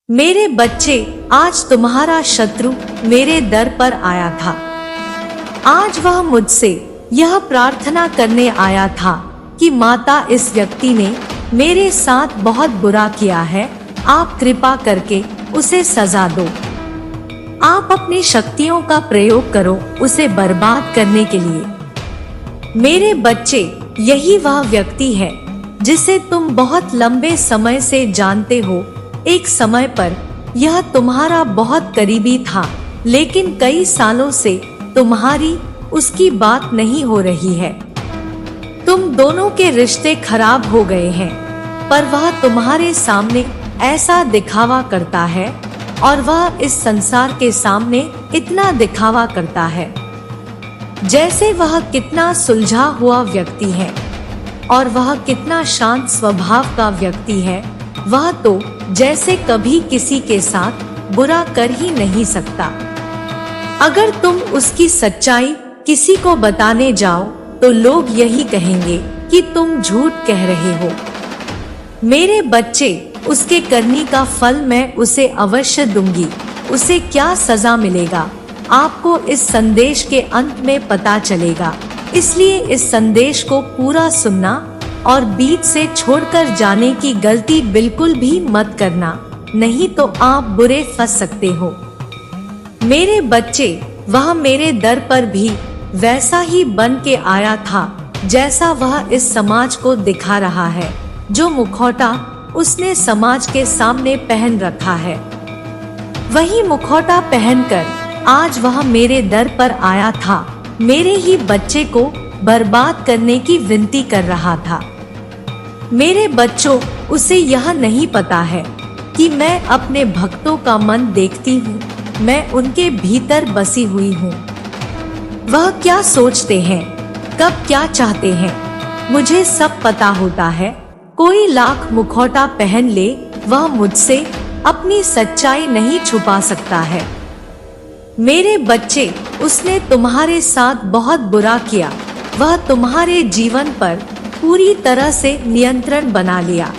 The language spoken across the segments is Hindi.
मेरे बच्चे, आज तुम्हारा शत्रु मेरे दर पर आया था। आज वह मुझसे यह प्रार्थना करने आया था कि माता, इस व्यक्ति ने मेरे साथ बहुत बुरा किया है, आप कृपा करके उसे सजा दो। आप अपनी शक्तियों का प्रयोग करो उसे बर्बाद करने के लिए। मेरे बच्चे, यही वह व्यक्ति है जिसे तुम बहुत लंबे समय से जानते हो। एक समय पर यह तुम्हारा बहुत करीबी था, लेकिन कई सालों से तुम्हारी उसकी बात नहीं हो रही है। तुम दोनों के रिश्ते खराब हो गए हैं, पर वह तुम्हारे सामने ऐसा दिखावा करता है और वह इस संसार के सामने इतना दिखावा करता है जैसे वह कितना सुलझा हुआ व्यक्ति है और वह कितना शांत स्वभाव का व्यक्ति है। वह तो जैसे कभी किसी के साथ बुरा कर ही नहीं सकता। अगर तुम उसकी सच्चाई किसी को बताने जाओ तो लोग यही कहेंगे कि तुम झूठ कह रहे हो। मेरे बच्चे, उसके करनी का फल मैं उसे अवश्य दूंगी। उसे क्या सजा मिलेगा, आपको इस संदेश के अंत में पता चलेगा। इसलिए इस संदेश को पूरा सुनना और बीच से छोड़कर जाने की गलती बिल्कुल भी मत करना, नहीं तो आप बुरे फंस सकते हो। मेरे बच्चे, वह मेरे दर पर भी वैसा ही बन के आया था जैसा वह इस समाज को दिखा रहा है। जो मुखौटा उसने समाज के सामने पहन रखा है, वही मुखौटा पहनकर आज वह मेरे दर पर आया था। मेरे ही बच्चे को बर्बाद करने की विनती कर रहा था। मेरे बच्चों, उसे यह नहीं पता है कि मैं अपने भक्तों का मन देखती हूँ, मैं उनके भीतर बसी हुई हूँ। वह क्या सोचते हैं, कब क्या चाहते हैं, मुझे सब पता होता है। कोई लाख मुखौटा पहन ले, वह मुझसे अपनी सच्चाई नहीं छुपा सकता है। मेरे बच्चे, उसने तुम्हारे साथ बहुत बुरा किया। वह तुम्हारे जीवन पर पूरी तरह से नियंत्रण बना लिया।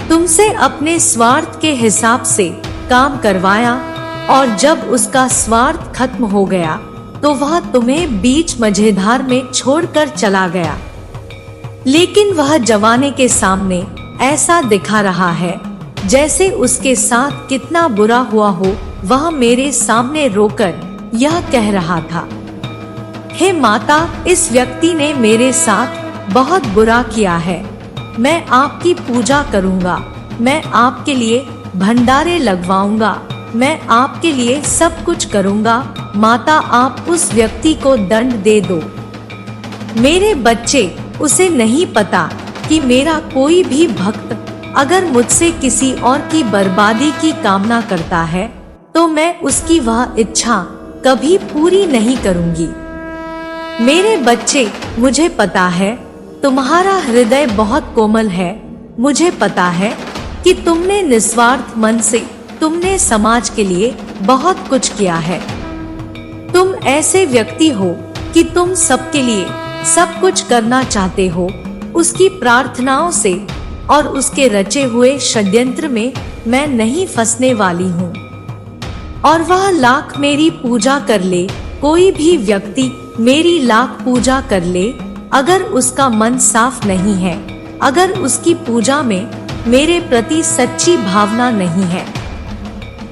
तुमसे अपने स्वार्थ के हिसाब से काम करवाया और जब उसका स्वार्थ खत्म हो गया तो वह तुम्हें बीच मझेधार में छोड़कर चला गया। लेकिन वह जवानी के सामने ऐसा दिखा रहा है जैसे उसके साथ कितना बुरा हुआ हो। वह मेरे सामने रोकर यह कह रहा था, हे माता, इस व्यक्ति ने मेरे साथ बहुत बुरा किया है। मैं आपकी पूजा करूंगा, मैं आपके लिए भंडारे लगवाऊंगा, मैं आपके लिए सब कुछ करूंगा। माता, आप उस व्यक्ति को दंड दे दो। मेरे बच्चे, उसे नहीं पता कि मेरा कोई भी भक्त अगर मुझसे किसी और की बर्बादी की कामना करता है तो मैं उसकी वह इच्छा कभी पूरी नहीं करूंगी। मेरे बच्चे, मुझे पता है तुम्हारा हृदय बहुत कोमल है। मुझे पता है कि तुमने निस्वार्थ मन से तुमने समाज के लिए बहुत कुछ किया है। तुम ऐसे व्यक्ति हो कि तुम सबके लिए सब कुछ करना चाहते हो। उसकी प्रार्थनाओं से और उसके रचे हुए षड्यंत्र में मैं नहीं फंसने वाली हूँ। और वह लाख मेरी पूजा कर ले, कोई भी व्यक्ति मेरी लाख पूजा कर ले, अगर उसका मन साफ नहीं है, अगर उसकी पूजा में मेरे प्रति सच्ची भावना नहीं है।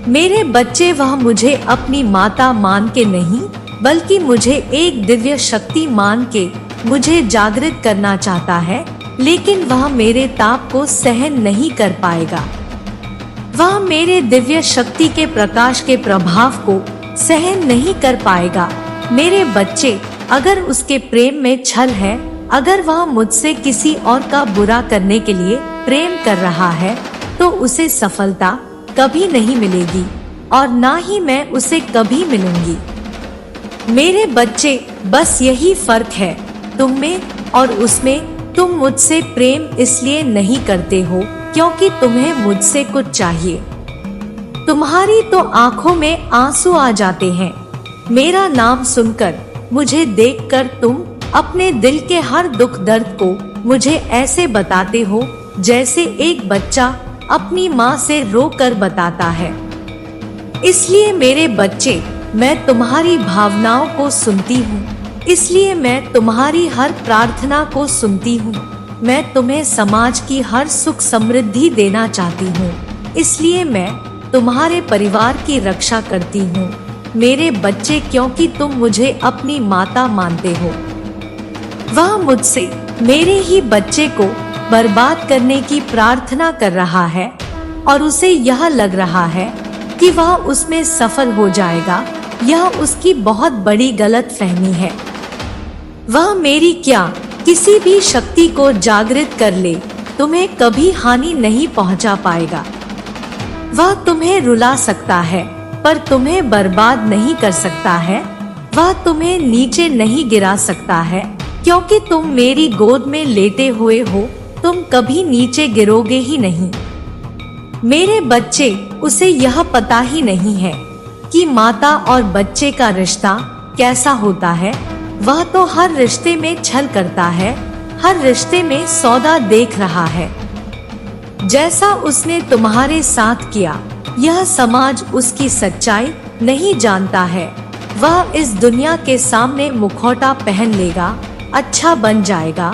मेरे बच्चे, वह मुझे अपनी माता मान के नहीं, बल्कि मुझे एक दिव्य शक्ति मान के मुझे जागृत करना चाहता है, लेकिन वह मेरे ताप को सहन नहीं कर पाएगा। वह मेरे दिव्य शक्ति के प्रकाश के प्रभाव को सहन नहीं कर पाएगा। मेरे बच्चे, अगर उसके प्रेम में छल है, अगर वह मुझसे किसी और का बुरा करने के लिए प्रेम कर रहा है, तो उसे सफलता कभी नहीं मिलेगी और ना ही मैं उसे कभी मिलूंगी। मेरे बच्चे, बस यही फर्क है तुम में और उसमें। तुम मुझसे प्रेम इसलिए नहीं करते हो क्योंकि तुम्हें मुझसे कुछ चाहिए। तुम्हारी तो आंखों में आंसू आ जाते हैं। मेरा नाम सुनकर, मुझे देखकर तुम अपने दिल के हर दुख दर्द को मुझे ऐसे बताते हो जैसे एक बच्चा अपनी माँ से रोकर बताता है। इसलिए मेरे बच्चे, मैं तुम्हारी भावनाओं को सुनती हूँ, इसलिए मैं तुम्हारी हर प्रार्थना को सुनती हूँ। मैं तुम्हें समाज की हर सुख समृद्धि देना चाहती हूँ, इसलिए मैं तुम्हारे परिवार की रक्षा करती हूँ मेरे बच्चे, क्योंकि तुम मुझे अपनी माता मानते हो। वह मुझसे मेरे ही बच्चे को बर्बाद करने की प्रार्थना कर रहा है और उसे यह लग रहा है कि वह उसमें सफल हो जाएगा। यह उसकी बहुत बड़ी गलतफहमी है। वह मेरी क्या किसी भी शक्ति को जागृत कर ले, तुम्हें कभी हानि नहीं पहुंचा पाएगा। वह तुम्हें रुला सकता है पर तुम्हें बर्बाद नहीं कर सकता है। वह तुम्हें नीचे नहीं गिरा सकता है, क्योंकि तुम मेरी गोद में लेटे हुए हो। तुम कभी नीचे गिरोगे ही नहीं। मेरे बच्चे, उसे यह पता ही नहीं है कि माता और बच्चे का रिश्ता कैसा होता है। वह तो हर रिश्ते में छल करता है, हर रिश्ते में सौदा देख रहा है। जैसा उसने तुम्हारे साथ किया, यह समाज उसकी सच्चाई नहीं जानता है। वह इस दुनिया के सामने मुखौटा पहन लेगा, अच्छा बन जाएगा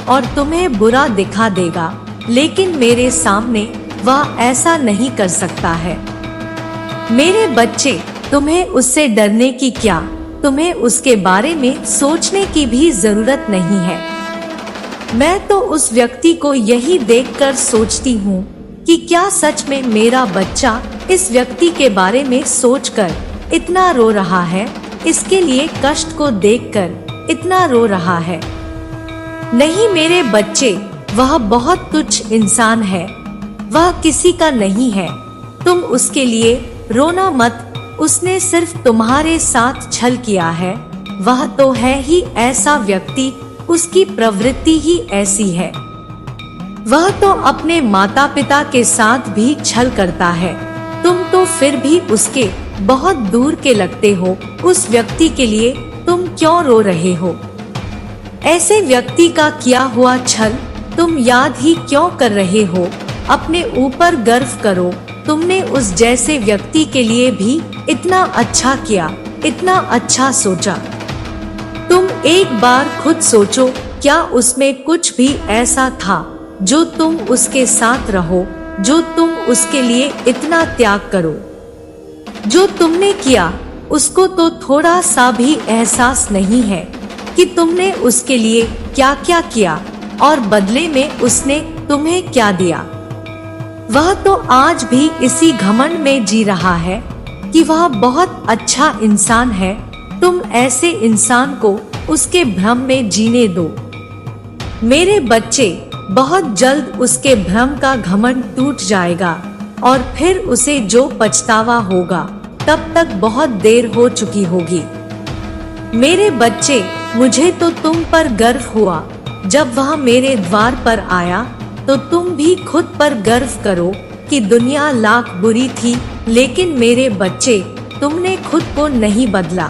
और तुम्हें बुरा दिखा देगा, लेकिन मेरे सामने वह ऐसा नहीं कर सकता है। मेरे बच्चे, तुम्हें उससे डरने की क्या, तुम्हें उसके बारे में सोचने की भी जरूरत नहीं है। मैं तो उस व्यक्ति को यही देखकर सोचती हूँ कि क्या सच में मेरा बच्चा इस व्यक्ति के बारे में सोचकर इतना रो रहा है, इसके लिए कष्ट को देखकर इतना रो रहा है। नहीं मेरे बच्चे, वह बहुत तुच्छ इंसान है, वह किसी का नहीं है। तुम उसके लिए रोना मत, उसने सिर्फ तुम्हारे साथ छल किया है। वह तो है ही ऐसा व्यक्ति, उसकी प्रवृत्ति ही ऐसी है। वह तो अपने माता पिता के साथ भी छल करता है। तुम तो फिर भी उसके बहुत दूर के लगते हो। उस व्यक्ति के लिए तुम क्यों रो रहे हो? ऐसे व्यक्ति का किया हुआ छल तुम याद ही क्यों कर रहे हो? अपने ऊपर गर्व करो। तुमने उस जैसे व्यक्ति के लिए भी इतना अच्छा किया, इतना अच्छा सोचा। तुम एक बार खुद सोचो, क्या उसमें कुछ भी ऐसा था जो तुम उसके साथ रहो, जो तुम उसके लिए इतना त्याग करो? जो तुमने किया उसको तो थोड़ा सा भी एहसास नहीं है कि तुमने उसके लिए क्या क्या किया और बदले में उसने तुम्हें क्या दिया। वह तो आज भी इसी घमंड में जी रहा है कि वह बहुत अच्छा इंसान है। तुम ऐसे इंसान को उसके भ्रम में जीने दो। मेरे बच्चे, बहुत जल्द उसके भ्रम का घमंड टूट जाएगा और फिर उसे जो पछतावा होगा तब तक बहुत देर हो चुकी होगी। मेरे बच्चे, मुझे तो तुम पर गर्व हुआ। जब वह मेरे द्वार पर आया तो तुम भी खुद पर गर्व करो कि दुनिया लाख बुरी थी, लेकिन मेरे बच्चे, तुमने खुद को नहीं बदला।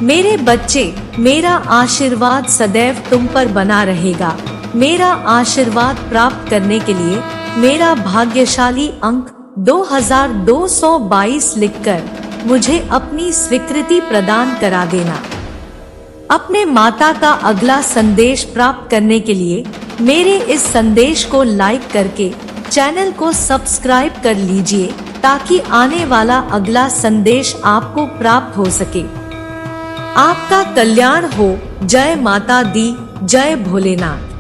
मेरे बच्चे, मेरा आशीर्वाद सदैव तुम पर बना रहेगा। मेरा आशीर्वाद प्राप्त करने के लिए मेरा भाग्यशाली अंक 2222 लिखकर मुझे अपनी स्वीकृति प्रदान करा देना। अपने माता का अगला संदेश प्राप्त करने के लिए मेरे इस संदेश को लाइक करके चैनल को सब्सक्राइब कर लीजिए, ताकि आने वाला अगला संदेश आपको प्राप्त हो सके। आपका कल्याण हो। जय माता दी, जय भोलेनाथ।